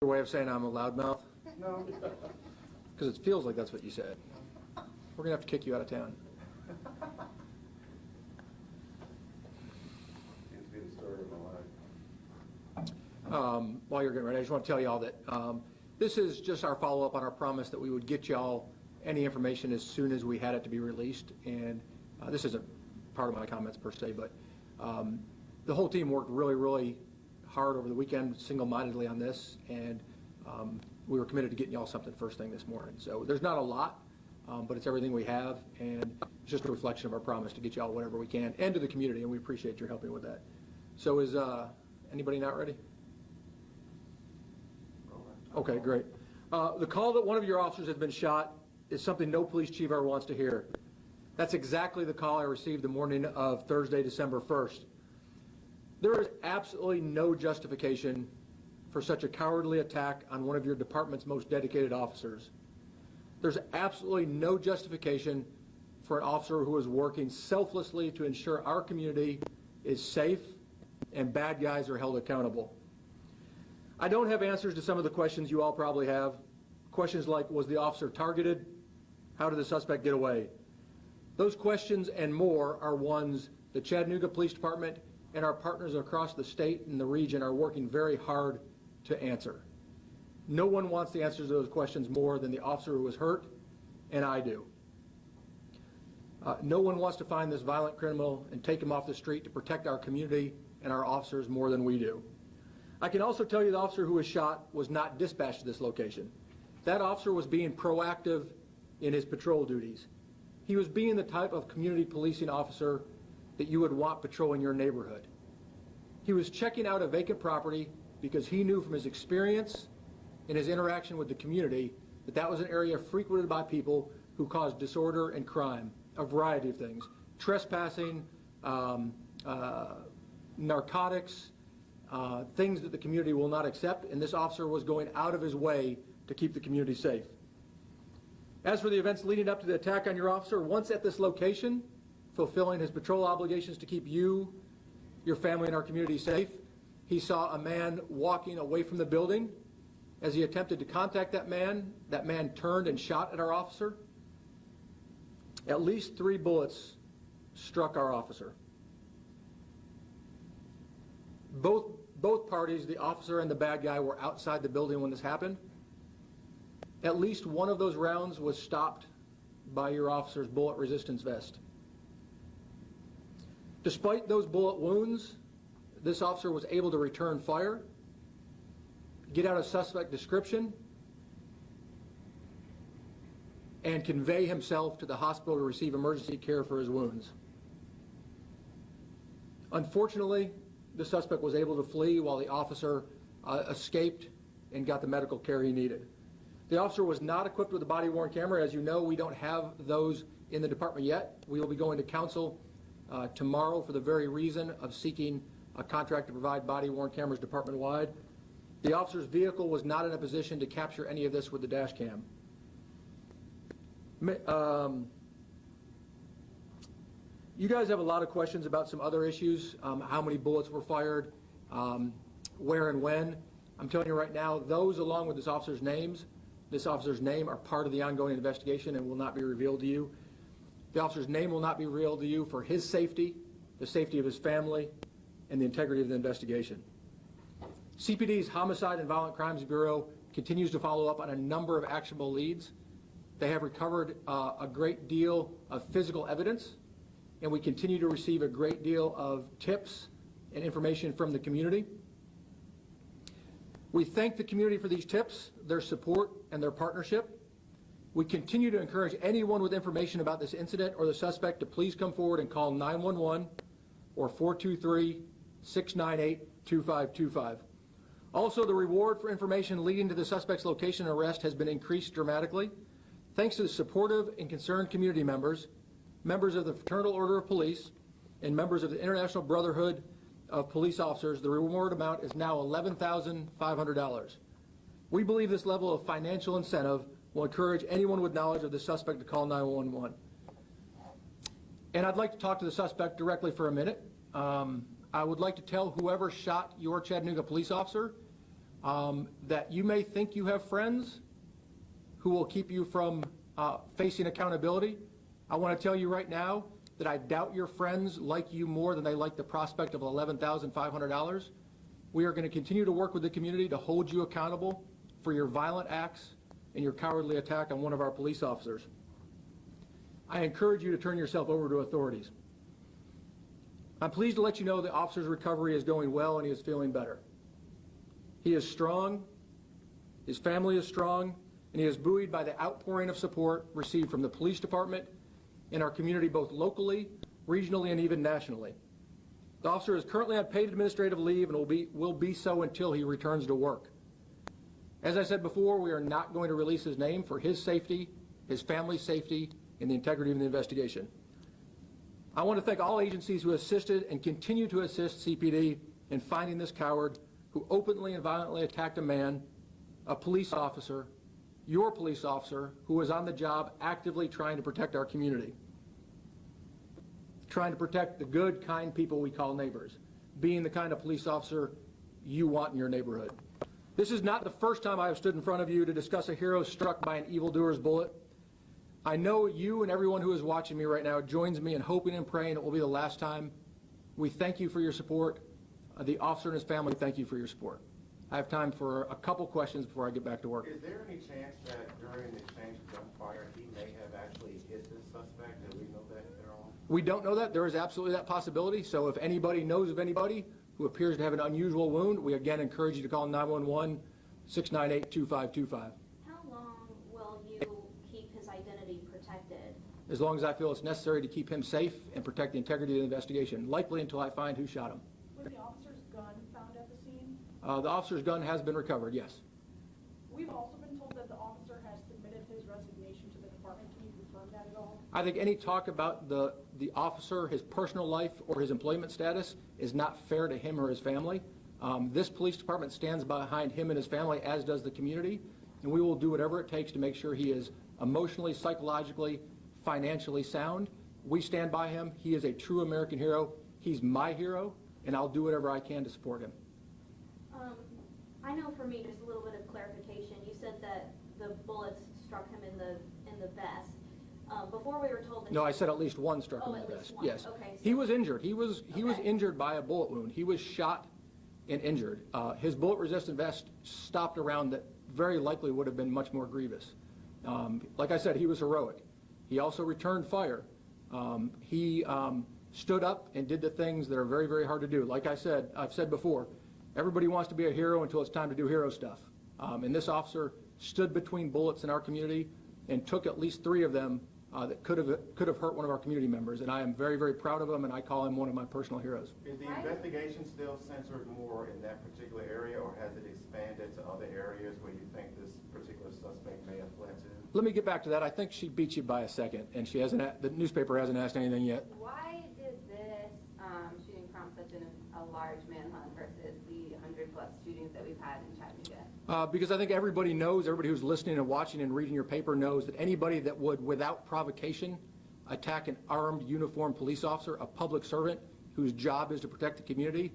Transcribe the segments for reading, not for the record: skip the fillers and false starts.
Your way of saying I'm a loudmouth? No. Because it feels like that's what you said. We're going to have to kick you out of town. Seems to be the story of my life. While you're getting ready, I just want to tell you all that this is just our follow-up on our promise that we would get you all any information as soon as we had it to be released. And this isn't part of my comments per se, but the whole team worked really, really hard over the weekend, single-mindedly on this, and we were committed to getting y'all something first thing this morning. So there's not a lot, but it's everything we have, and it's just a reflection of our promise to get y'all whatever we can, and to the community, and we appreciate your helping with that. So is anybody not ready? Okay, great. The call that one of your officers has been shot is something no police chief ever wants to hear. That's exactly the call I received the morning of Thursday, December 1st. There is absolutely no justification for such a cowardly attack on one of your department's most dedicated officers. There's absolutely no justification for an officer who is working selflessly to ensure our community is safe and bad guys are held accountable. I don't have answers to some of the questions you all probably have. Questions like, was the officer targeted? How did the suspect get away? Those questions and more are ones the Chattanooga Police Department and our partners across the state and the region are working very hard to answer. No one wants the answers to those questions more than the officer who was hurt, and I do. No one wants to find this violent criminal and take him off the street to protect our community and our officers more than we do. I can also tell you the officer who was shot was not dispatched to this location. That officer was being proactive in his patrol duties. He was being the type of community policing officer that you would want patrolling your neighborhood. He was checking out a vacant property because he knew from his experience and his interaction with the community that that was an area frequented by people who caused disorder and crime, a variety of things, trespassing, narcotics, things that the community will not accept, and this officer was going out of his way to keep the community safe. As for the events leading up to the attack on your officer, once at this location, fulfilling his patrol obligations to keep you, your family, and our community safe, he saw a man walking away from the building. As he attempted to contact that man turned and shot at our officer. At least 3 bullets struck our officer. Both parties, the officer and the bad guy, were outside the building when this happened. At least one of those rounds was stopped by your officer's bullet resistance vest. Despite those bullet wounds, this officer was able to return fire, get out a suspect description, and convey himself to the hospital to receive emergency care for his wounds. Unfortunately, the suspect was able to flee while the officer escaped and got the medical care he needed. The officer was not equipped with a body-worn camera. As you know, we don't have those in the department yet. We will be going to council tomorrow for the very reason of seeking a contract to provide body-worn cameras department-wide. The officer's vehicle was not in a position to capture any of this with the dash cam. You guys have a lot of questions about some other issues, how many bullets were fired, where and when. I'm telling you right now, those along with this officer's name are part of the ongoing investigation and will not be revealed to you. The officer's name will not be revealed to you for his safety, the safety of his family, and the integrity of the investigation. CPD's Homicide and Violent Crimes Bureau continues to follow up on a number of actionable leads. They have recovered a great deal of physical evidence, and we continue to receive a great deal of tips and information from the community. We thank the community for these tips, their support, and their partnership. We continue to encourage anyone with information about this incident or the suspect to please come forward and call 911 or 423-698-2525. Also, the reward for information leading to the suspect's location and arrest has been increased dramatically. Thanks to the supportive and concerned community members, members of the Fraternal Order of Police, and members of the International Brotherhood of Police Officers, the reward amount is now $11,500. We believe this level of financial incentive will encourage anyone with knowledge of the suspect to call 911. And I'd like to talk to the suspect directly for a minute. I would like to tell whoever shot your Chattanooga police officer, that you may think you have friends who will keep you from facing accountability. I want to tell you right now that I doubt your friends like you more than they like the prospect of $11,500. We are going to continue to work with the community to hold you accountable for your violent acts and your cowardly attack on one of our police officers. I encourage you to turn yourself over to authorities. I'm pleased to let you know the officer's recovery is going well and he is feeling better. He is strong, his family is strong, and he is buoyed by the outpouring of support received from the police department and our community both locally, regionally, and even nationally. The officer is currently on paid administrative leave and will be so until he returns to work. As I said before, we are not going to release his name for his safety, his family's safety, and the integrity of the investigation. I want to thank all agencies who assisted and continue to assist CPD in finding this coward who openly and violently attacked a man, a police officer, your police officer, who was on the job actively trying to protect our community, trying to protect the good, kind people we call neighbors, being the kind of police officer you want in your neighborhood. This is not the first time I have stood in front of you to discuss a hero struck by an evildoer's bullet. I know you and everyone who is watching me right now joins me in hoping and praying it will be the last time. We thank you for your support. The officer and his family thank you for your support. I have time for a couple questions before I get back to work. Is there any chance that during the exchange of gunfire, he may have actually hit this suspect? Do we know that they're on? We don't know that. There is absolutely that possibility. So if anybody knows of anybody who appears to have an unusual wound, we again encourage you to call 911-698-2525. How long will you keep his identity protected? As long as I feel it's necessary to keep him safe and protect the integrity of the investigation, likely until I find who shot him. Was the officer's gun found at the scene? The officer's gun has been recovered, yes. We've also been told that the officer has submitted his resignation to the department. Can you confirm that at all? I think any talk about the officer, his personal life, or his employment status is not fair to him or his family. This police department stands behind him and his family, as does the community, and we will do whatever it takes to make sure he is emotionally, psychologically, financially sound. We stand by him. He is a true American hero. He's my hero, and I'll do whatever I can to support him. I know for me, just a little bit of clarification. You said that the bullets struck him in the vest. Before we were told that. No, I said at least one struck him in at the least vest. one. Yes. Okay, so He was injured. He was Okay. injured by a bullet wound. He was shot and injured. His bullet-resistant vest stopped around that very likely would have been much more grievous. Like I said, he was heroic. He also returned fire. He stood up and did the things that are very, very hard to do. Like I've said before, everybody wants to be a hero until it's time to do hero stuff. And this officer stood between bullets in our community and took at least 3 of them that could have hurt one of our community members. And I am very, very proud of him, and I call him one of my personal heroes. Is the investigation still centered more in that particular area, or has it expanded to other areas where you think this particular suspect may have fled to? Let me get back to that. I think she beat you by a second, and she hasn't. The newspaper hasn't asked anything yet. Why did this shooting prompt such a large manhunt versus the 100+ shootings that we've had in Chattanooga? Because I think everybody knows, everybody who's listening and watching and reading your paper knows that anybody that would, without provocation, attack an armed, uniformed police officer, a public servant whose job is to protect the community,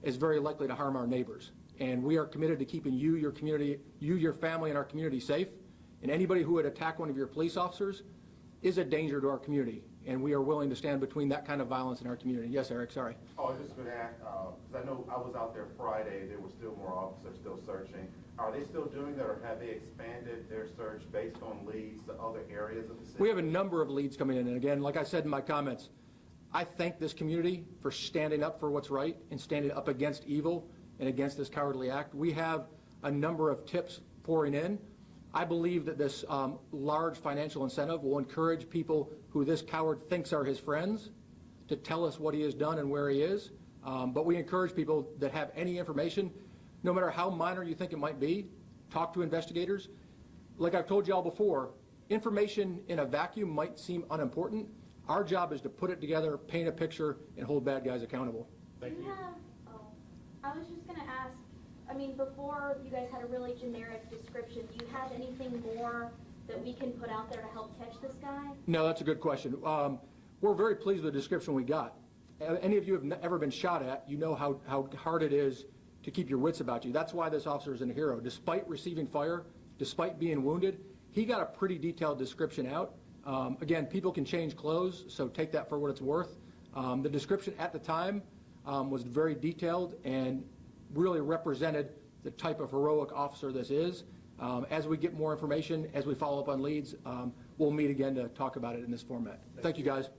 is very likely to harm our neighbors. And we are committed to keeping you, your community, your family, and our community safe. And anybody who would attack one of your police officers is a danger to our community. And we are willing to stand between that kind of violence in our community. Yes, Eric, sorry. Oh, I was just going to ask, because I know I was out there Friday, there were still more officers still searching. Are they still doing that, or have they expanded their search based on leads to other areas of the city? We have a number of leads coming in. And again, like I said in my comments, I thank this community for standing up for what's right and standing up against evil and against this cowardly act. We have a number of tips pouring in. I believe that this large financial incentive will encourage people who this coward thinks are his friends to tell us what he has done and where he is. But we encourage people that have any information, no matter how minor you think it might be, talk to investigators. Like I've told you all before, information in a vacuum might seem unimportant. Our job is to put it together, paint a picture, and hold bad guys accountable. Thank you. I was just going to ask, I mean, before you guys had a really generic description, do you have anything more that we can put out there to help catch this guy? No, that's a good question. We're very pleased with the description we got. Any of you have ever been shot at, you know how hard it is to keep your wits about you. That's why this officer is a hero. Despite receiving fire, despite being wounded, he got a pretty detailed description out. Again, people can change clothes, so take that for what it's worth. The description at the time was very detailed and really represented the type of heroic officer this is. As we get more information, as we follow up on leads, we'll meet again to talk about it in this format. Thank you, guys.